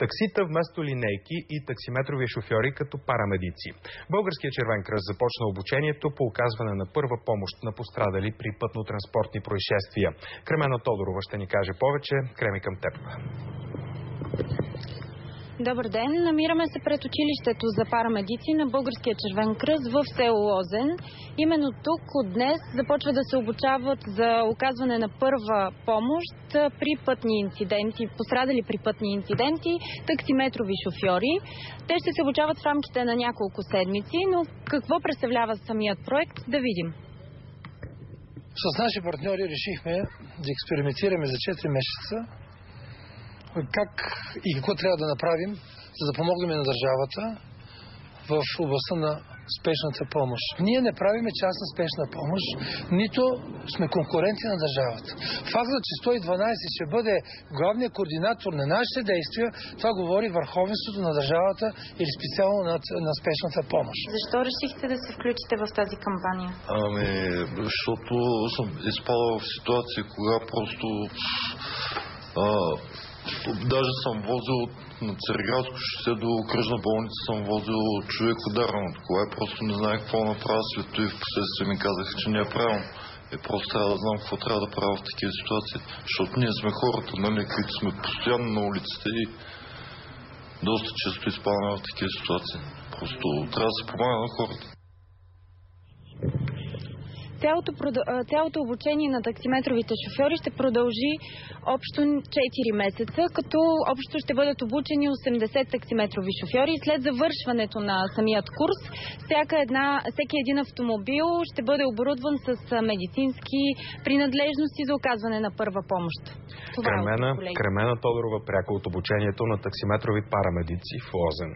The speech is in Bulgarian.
Таксита вместо линейки и таксиметрови шофьори като парамедици. Българският червен кръст започна обучението по оказване на първа помощ на пострадали при пътно-транспортни происшествия. Кремена Тодорова ще ни каже повече. Креми, към теб. Добър ден! Намираме се пред училището за парамедици на Българския червен кръст в село Лозен. Именно тук от днес започва да се обучават за оказване на първа помощ при пътни инциденти, пострадали при пътни инциденти, таксиметрови шофьори. Те ще се обучават в рамките на няколко седмици, но какво представлява самият проект, да видим. С наши партньори решихме да експериментираме за 4 месеца как и какво трябва да направим, за да помогнем на държавата в областта на спешната помощ. Ние не правиме частна спешна помощ, нито сме конкуренти на държавата. Фактът, че 112 ще бъде главният координатор на нашите действия, това говори върховенството на държавата или специално на спешната помощ. Защо решихте да се включите в тази кампания? Защото съм изпадал в ситуация, кога просто даже съм возил на Цариградско шосе до окръжна болница, съм возил човек ударен от кола. Просто не знаех какво направя, след това и в последствие ми казаха, че не е правилно. Просто трябва да знам какво трябва да правя в такива ситуации. Защото ние сме хората, нали, които сме постоянно на улиците и доста често изпадаме в такива ситуации. Просто трябва да се помага на хората. Цялото обучение на таксиметровите шофьори ще продължи общо 4 месеца, като общо ще бъдат обучени 80 таксиметрови шофьори. След завършването на самият курс, всеки един автомобил ще бъде оборудван с медицински принадлежности за оказване на първа помощ. Кремена Тодорова, пряко от обучението на таксиметрови парамедици в Лозен.